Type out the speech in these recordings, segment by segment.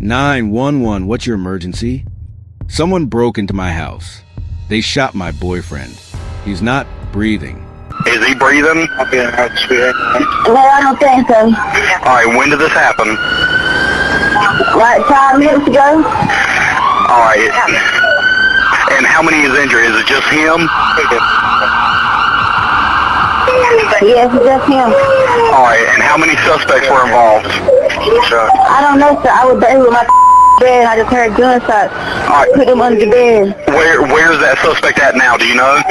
911, what's your emergency? Someone broke into my house. They shot my boyfriend. He's not breathing. Is he breathing? No, I don't think so. Alright, when did this happen? Like 5 minutes ago. Alright. And how many is injured? Is it just him? Yes, it's just him. Alright, and how many suspects were involved? I don't know, sir. I was there with my bed and I just heard gunshots. I put him under the bed. Where's that suspect at now? Do you know?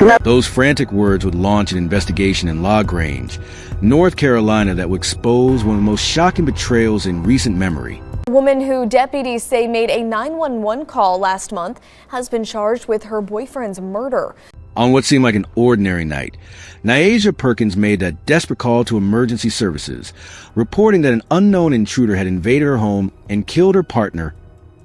No. Those frantic words would launch an investigation in LaGrange, North Carolina, that would expose one of the most shocking betrayals in recent memory. The woman who deputies say made a 911 call last month has been charged with her boyfriend's murder. On what seemed like an ordinary night, Nyasia Perkins made a desperate call to emergency services, reporting that an unknown intruder had invaded her home and killed her partner,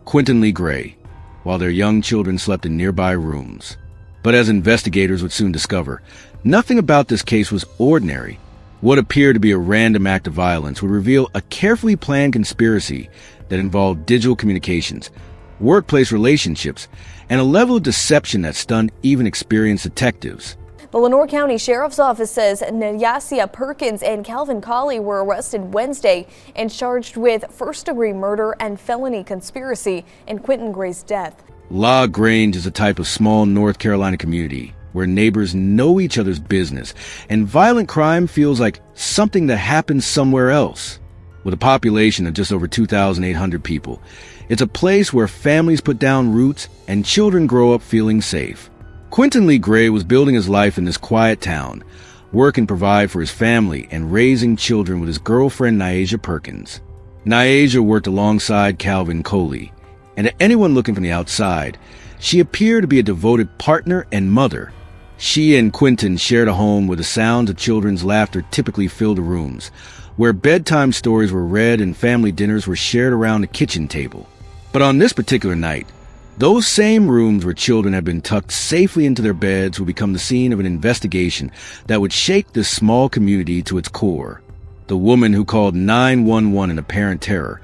Quentin Lee Gray, while their young children slept in nearby rooms. But as investigators would soon discover, nothing about this case was ordinary. What appeared to be a random act of violence would reveal a carefully planned conspiracy that involved digital communications, workplace relationships, and a level of deception that stunned even experienced detectives. The Lenoir County Sheriff's Office says Nyasia Perkins and Calvin Coley were arrested Wednesday and charged with first-degree murder and felony conspiracy in Quentin Gray's death. LaGrange is a type of small North Carolina community where neighbors know each other's business, and violent crime feels like something that happens somewhere else. With a population of just over 2,800 people, it's a place where families put down roots and children grow up feeling safe. Quentin Lee Gray was building his life in this quiet town, work and provide for his family, and raising children with his girlfriend Nyasia Perkins. Nyasia worked alongside Calvin Coley, and to anyone looking from the outside, she appeared to be a devoted partner and mother. She and Quentin shared a home where the sounds of children's laughter typically filled the rooms, where bedtime stories were read and family dinners were shared around the kitchen table. But on this particular night, those same rooms where children had been tucked safely into their beds would become the scene of an investigation that would shake this small community to its core. The woman who called 911 in apparent terror,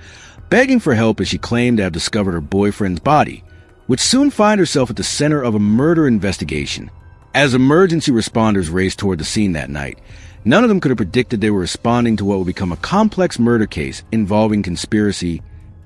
begging for help as she claimed to have discovered her boyfriend's body, would soon find herself at the center of a murder investigation. As emergency responders raced toward the scene that night, none of them could have predicted they were responding to what would become a complex murder case involving conspiracy,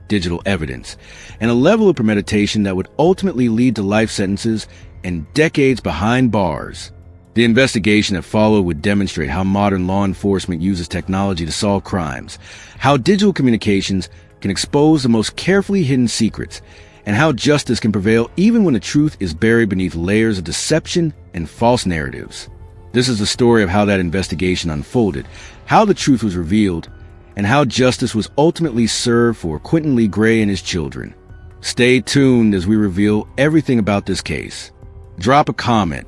digital evidence, and a level of premeditation that would ultimately lead to life sentences and decades behind bars. The investigation that followed would demonstrate how modern law enforcement uses technology to solve crimes, how digital communications can expose the most carefully hidden secrets, and how justice can prevail even when the truth is buried beneath layers of deception and false narratives. This is the story of how that investigation unfolded, how the truth was revealed, and how justice was ultimately served for Quentin Lee Gray and his children. Stay tuned as we reveal everything about this case. Drop a comment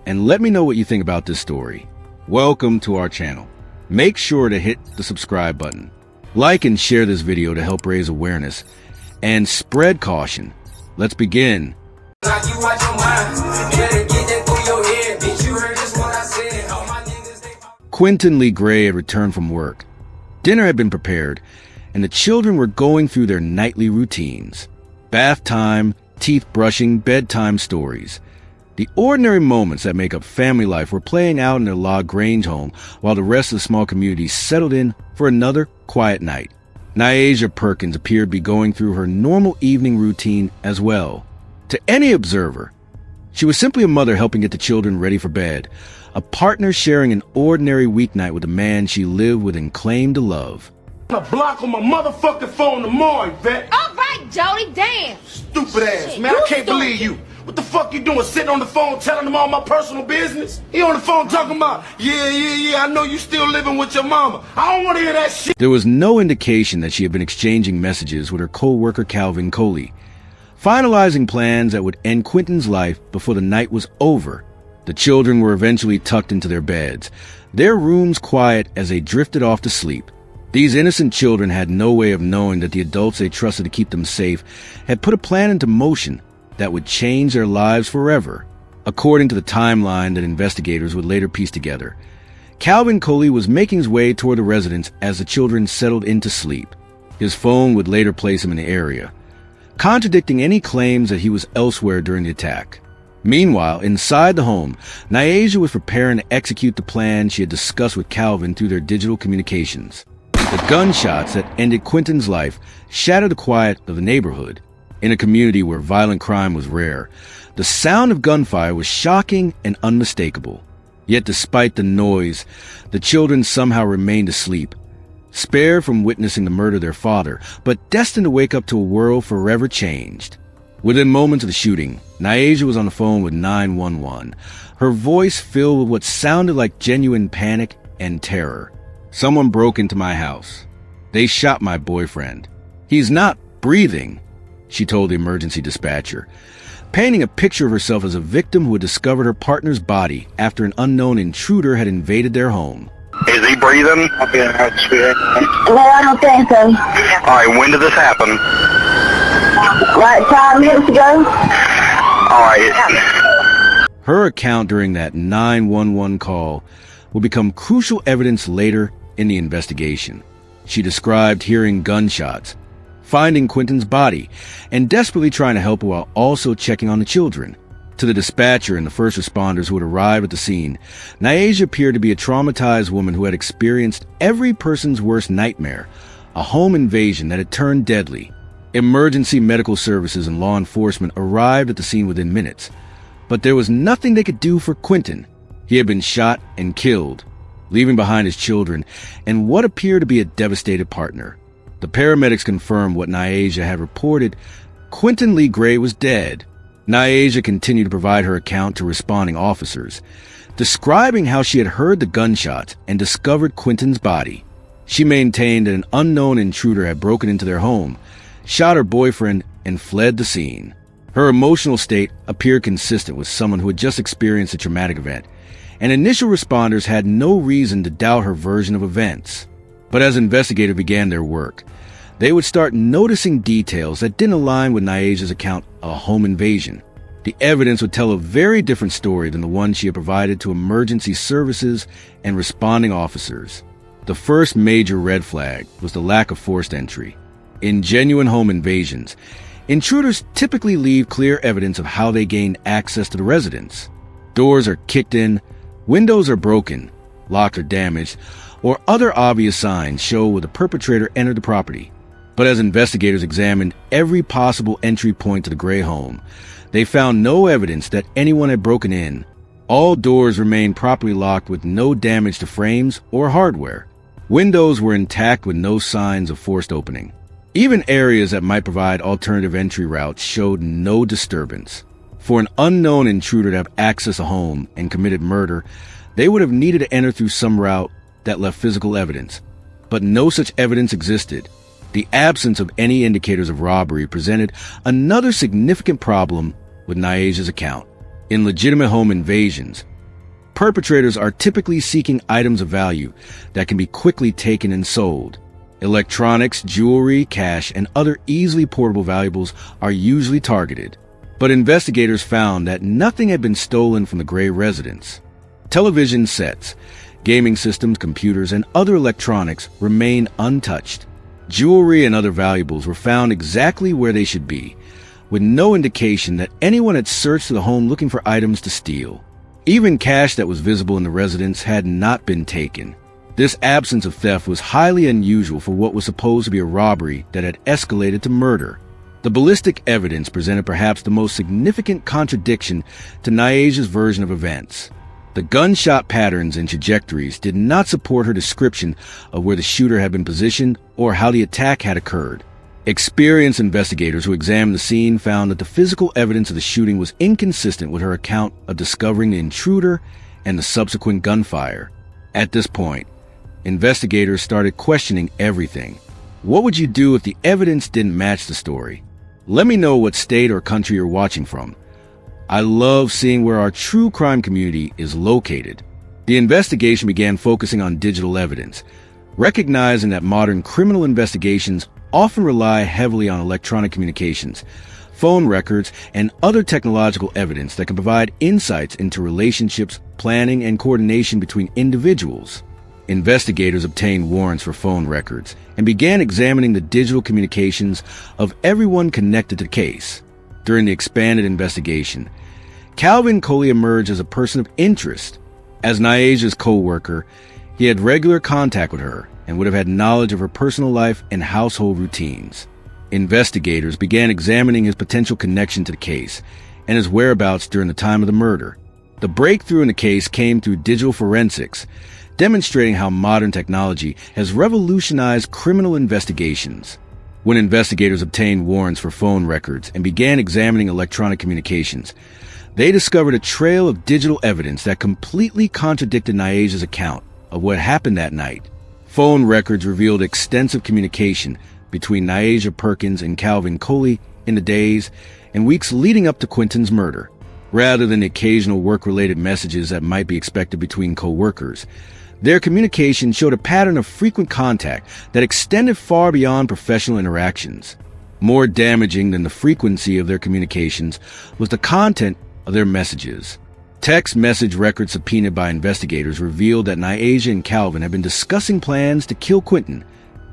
and let me know what you think about this story. Welcome to our channel. Make sure to hit the subscribe button. Like and share this video to help raise awareness and spread caution. Let's begin. Quentin Lee Gray had returned from work. Dinner had been prepared, and the children were going through their nightly routines. Bath time, teeth brushing, bedtime stories. The ordinary moments that make up family life were playing out in their LaGrange home while the rest of the small community settled in for another quiet night. Nyasia Perkins appeared to be going through her normal evening routine as well. To any observer, she was simply a mother helping get the children ready for bed, a partner sharing an ordinary weeknight with a man she lived with and claimed to love. I'm gonna block on my motherfucking phone tomorrow, Yvette. All right, Jody, damn. Stupid ass, man. I can't believe you. What the fuck you doing? Sitting on the phone telling them all my personal business? He on the phone talking about, yeah, I know you still living with your mama. I don't want to hear that shit. There was no indication that she had been exchanging messages with her co-worker Calvin Coley, finalizing plans that would end Quentin's life before the night was over. The children were eventually tucked into their beds, their rooms quiet as they drifted off to sleep. These innocent children had no way of knowing that the adults they trusted to keep them safe had put a plan into motion that would change their lives forever. According to the timeline that investigators would later piece together, Calvin Coley was making his way toward the residence as the children settled into sleep. His phone would later place him in the area, contradicting any claims that he was elsewhere during the attack. Meanwhile, inside the home, Nyasia was preparing to execute the plan she had discussed with Calvin through their digital communications. The gunshots that ended Quentin's life shattered the quiet of the neighborhood. In a community where violent crime was rare, the sound of gunfire was shocking and unmistakable. Yet despite the noise, the children somehow remained asleep, spared from witnessing the murder of their father, but destined to wake up to a world forever changed. Within moments of the shooting, Nyasia was on the phone with 911, her voice filled with what sounded like genuine panic and terror. "Someone broke into my house. They shot my boyfriend. He's not breathing," she told the emergency dispatcher, painting a picture of herself as a victim who had discovered her partner's body after an unknown intruder had invaded their home. Is he breathing? No, I don't think so. All right, when did this happen? Like 5 minutes ago. All right. Her account during that 911 call would become crucial evidence later in the investigation. She described hearing gunshots, finding Quentin's body, and desperately trying to help while also checking on the children. To the dispatcher and the first responders who had arrived at the scene, Nyasia appeared to be a traumatized woman who had experienced every person's worst nightmare, a home invasion that had turned deadly. Emergency medical services and law enforcement arrived at the scene within minutes, but there was nothing they could do for Quentin. He had been shot and killed, leaving behind his children and what appeared to be a devastated partner. The paramedics confirmed what Nyasia had reported. Quentin Lee Gray was dead. Nyasia continued to provide her account to responding officers, describing how she had heard the gunshots and discovered Quentin's body. She maintained that an unknown intruder had broken into their home, shot her boyfriend, and fled the scene. Her emotional state appeared consistent with someone who had just experienced a traumatic event, and initial responders had no reason to doubt her version of events. But as investigators began their work, they would start noticing details that didn't align with Nyasia's account of a home invasion. The evidence would tell a very different story than the one she had provided to emergency services and responding officers. The first major red flag was the lack of forced entry. In genuine home invasions, intruders typically leave clear evidence of how they gained access to the residence. Doors are kicked in, windows are broken, locked or damaged, or other obvious signs show where the perpetrator entered the property. But as investigators examined every possible entry point to the Gray home, they found no evidence that anyone had broken in. All doors remained properly locked with no damage to frames or hardware. Windows were intact with no signs of forced opening. Even areas that might provide alternative entry routes showed no disturbance. For an unknown intruder to have accessed a home and committed murder, they would have needed to enter through some route that left physical evidence. But no such evidence existed. The absence of any indicators of robbery presented another significant problem with Nyasia's account. In legitimate home invasions, perpetrators are typically seeking items of value that can be quickly taken and sold. Electronics, jewelry, cash, and other easily portable valuables are usually targeted. But investigators found that nothing had been stolen from the Gray residence. Television sets, gaming systems, computers, and other electronics remained untouched. Jewelry and other valuables were found exactly where they should be, with no indication that anyone had searched the home looking for items to steal. Even cash that was visible in the residence had not been taken. This absence of theft was highly unusual for what was supposed to be a robbery that had escalated to murder. The ballistic evidence presented perhaps the most significant contradiction to Nyasia's version of events. The gunshot patterns and trajectories did not support her description of where the shooter had been positioned or how the attack had occurred. Experienced investigators who examined the scene found that the physical evidence of the shooting was inconsistent with her account of discovering the intruder and the subsequent gunfire. At this point, investigators started questioning everything. What would you do if the evidence didn't match the story? Let me know what state or country you're watching from. I love seeing where our true crime community is located. The investigation began focusing on digital evidence, recognizing that modern criminal investigations often rely heavily on electronic communications, phone records, and other technological evidence that can provide insights into relationships, planning, and coordination between individuals. Investigators obtained warrants for phone records and began examining the digital communications of everyone connected to the case. During the expanded investigation, Calvin Coley emerged as a person of interest. As Nyasia's co-worker, he had regular contact with her and would have had knowledge of her personal life and household routines. Investigators began examining his potential connection to the case and his whereabouts during the time of the murder. The breakthrough in the case came through digital forensics, demonstrating how modern technology has revolutionized criminal investigations. When investigators obtained warrants for phone records and began examining electronic communications, they discovered a trail of digital evidence that completely contradicted Nyasia's account of what happened that night. Phone records revealed extensive communication between Nyasia Perkins and Calvin Coley in the days and weeks leading up to Quentin's murder. Rather than the occasional work-related messages that might be expected between co-workers, their communication showed a pattern of frequent contact that extended far beyond professional interactions. More damaging than the frequency of their communications was the content of their messages. Text message records subpoenaed by investigators revealed that Nyasia and Calvin had been discussing plans to kill Quentin,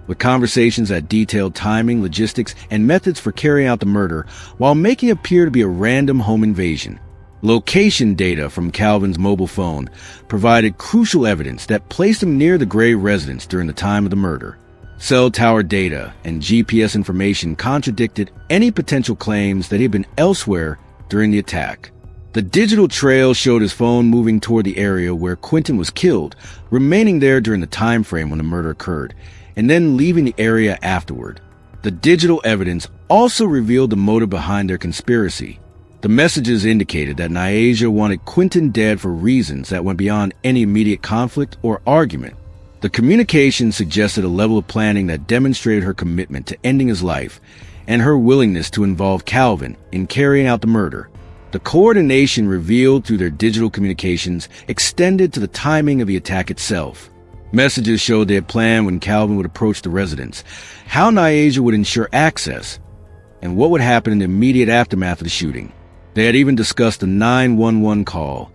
with conversations that detailed timing, logistics, and methods for carrying out the murder while making it appear to be a random home invasion. Location data from Calvin's mobile phone provided crucial evidence that placed him near the Gray residence during the time of the murder. Cell tower data and GPS information contradicted any potential claims that he had been elsewhere during the attack. The digital trail showed his phone moving toward the area where Quentin was killed, remaining there during the time frame when the murder occurred, and then leaving the area afterward. The digital evidence also revealed the motive behind their conspiracy. The messages indicated that Nyasia wanted Quentin dead for reasons that went beyond any immediate conflict or argument. The communication suggested a level of planning that demonstrated her commitment to ending his life and her willingness to involve Calvin in carrying out the murder. The coordination revealed through their digital communications extended to the timing of the attack itself. Messages showed they had planned when Calvin would approach the residence, how Nyasia would ensure access, and what would happen in the immediate aftermath of the shooting. They had even discussed the 911 call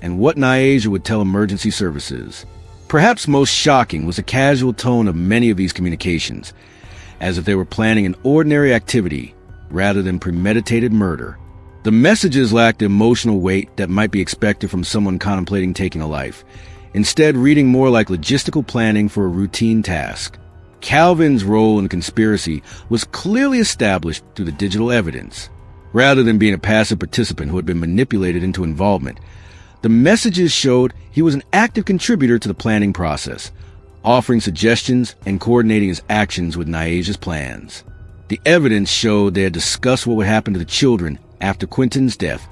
and what Nyasia would tell emergency services. Perhaps most shocking was the casual tone of many of these communications, as if they were planning an ordinary activity rather than premeditated murder. The messages lacked the emotional weight that might be expected from someone contemplating taking a life, instead reading more like logistical planning for a routine task. Calvin's role in the conspiracy was clearly established through the digital evidence. Rather than being a passive participant who had been manipulated into involvement, the messages showed he was an active contributor to the planning process, offering suggestions and coordinating his actions with Nyasia's plans. The evidence showed they had discussed what would happen to the children after Quentin's death,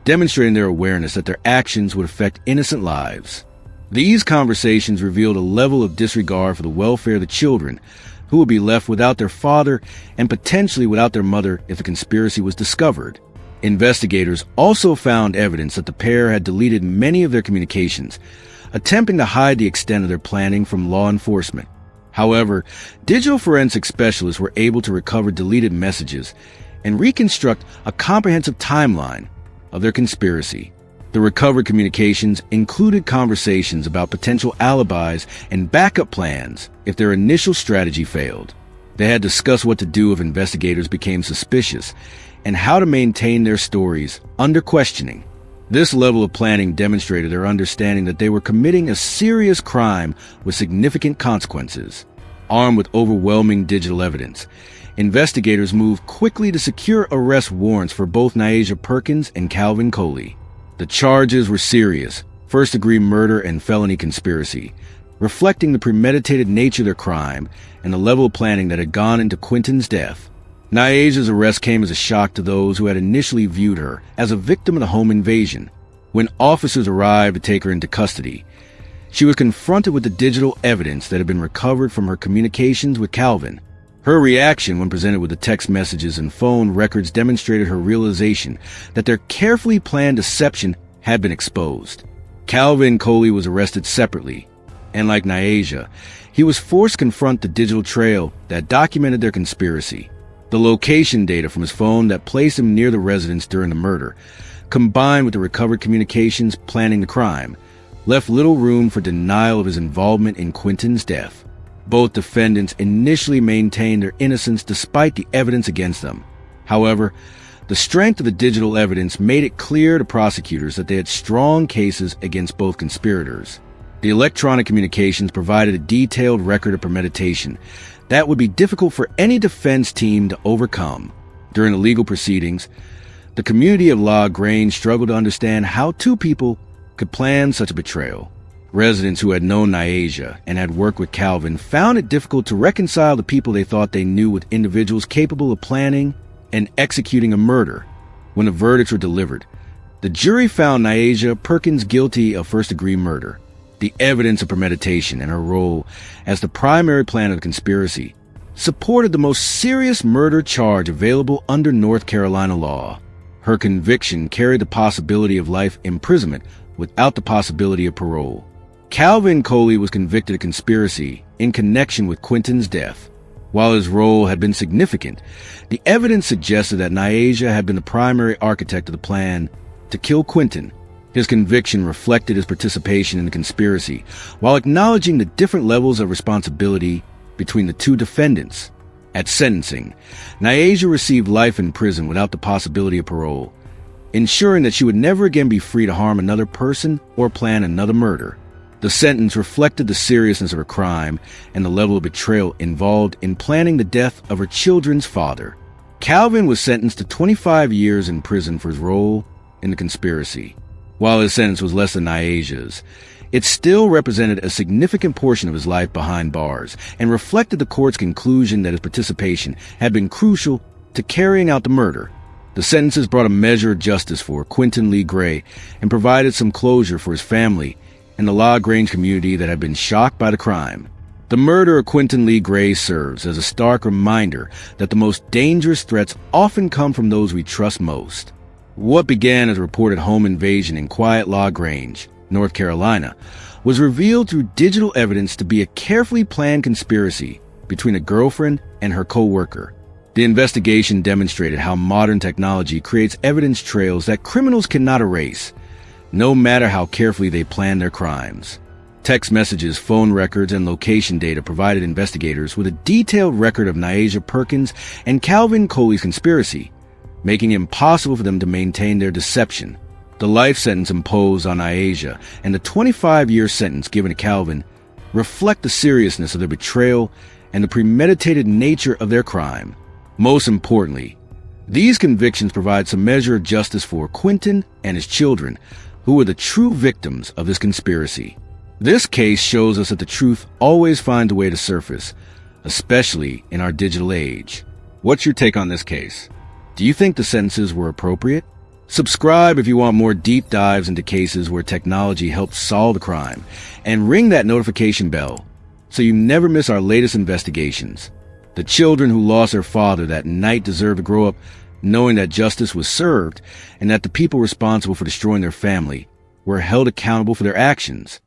demonstrating their awareness that their actions would affect innocent lives. These conversations revealed a level of disregard for the welfare of the children, who would be left without their father and potentially without their mother if the conspiracy was discovered. Investigators also found evidence that the pair had deleted many of their communications, attempting to hide the extent of their planning from law enforcement. However, digital forensic specialists were able to recover deleted messages and reconstruct a comprehensive timeline of their conspiracy. The recovered communications included conversations about potential alibis and backup plans if their initial strategy failed. They had discussed what to do if investigators became suspicious and how to maintain their stories under questioning. This level of planning demonstrated their understanding that they were committing a serious crime with significant consequences. Armed with overwhelming digital evidence, investigators moved quickly to secure arrest warrants for both Nyasia Perkins and Calvin Coley. The charges were serious, first-degree murder and felony conspiracy, reflecting the premeditated nature of their crime and the level of planning that had gone into Quentin's death. Nyasia's arrest came as a shock to those who had initially viewed her as a victim of the home invasion. When officers arrived to take her into custody, she was confronted with the digital evidence that had been recovered from her communications with Calvin. Her reaction when presented with the text messages and phone records demonstrated her realization that their carefully planned deception had been exposed. Calvin Coley was arrested separately, and like Nyasia, he was forced to confront the digital trail that documented their conspiracy. The location data from his phone that placed him near the residence during the murder, combined with the recovered communications planning the crime, left little room for denial of his involvement in Quentin's death. Both defendants initially maintained their innocence despite the evidence against them. However, the strength of the digital evidence made it clear to prosecutors that they had strong cases against both conspirators. The electronic communications provided a detailed record of premeditation that would be difficult for any defense team to overcome. During the legal proceedings, the community of La Grange struggled to understand how two people could plan such a betrayal. Residents who had known Nyasia and had worked with Calvin found it difficult to reconcile the people they thought they knew with individuals capable of planning and executing a murder. When the verdicts were delivered, the jury found Nyasia Perkins guilty of first-degree murder. The evidence of premeditation and her role as the primary planner of the conspiracy supported the most serious murder charge available under North Carolina law. Her conviction carried the possibility of life imprisonment without the possibility of parole. Calvin Coley was convicted of conspiracy in connection with Quentin's death. While his role had been significant, the evidence suggested that Nyasia had been the primary architect of the plan to kill Quentin. His conviction reflected his participation in the conspiracy, while acknowledging the different levels of responsibility between the two defendants. At sentencing, Nyasia received life in prison without the possibility of parole, ensuring that she would never again be free to harm another person or plan another murder. The sentence reflected the seriousness of her crime and the level of betrayal involved in planning the death of her children's father. Calvin was sentenced to 25 years in prison for his role in the conspiracy. While his sentence was less than Nyasia's, it still represented a significant portion of his life behind bars and reflected the court's conclusion that his participation had been crucial to carrying out the murder. The sentences brought a measure of justice for Quentin Lee Gray and provided some closure for his family and the La Grange community that had been shocked by the crime. The murder of Quentin Lee Gray serves as a stark reminder that the most dangerous threats often come from those we trust most. What began as a reported home invasion in quiet La Grange, North Carolina, was revealed through digital evidence to be a carefully planned conspiracy between a girlfriend and her co-worker. The investigation demonstrated how modern technology creates evidence trails that criminals cannot erase, no matter how carefully they plan their crimes. Text messages, phone records, and location data provided investigators with a detailed record of Nyasia Perkins and Calvin Coley's conspiracy, making it impossible for them to maintain their deception. The life sentence imposed on Nyasia and the 25-year sentence given to Calvin reflect the seriousness of their betrayal and the premeditated nature of their crime. Most importantly, these convictions provide some measure of justice for Quentin and his children, who were the true victims of this conspiracy. This case shows us that the truth always finds a way to surface, especially in our digital age. What's your take on this case? Do you think the sentences were appropriate? Subscribe if you want more deep dives into cases where technology helped solve the crime, and ring that notification bell so you never miss our latest investigations. The children who lost their father that night deserve to grow up knowing that justice was served and that the people responsible for destroying their family were held accountable for their actions.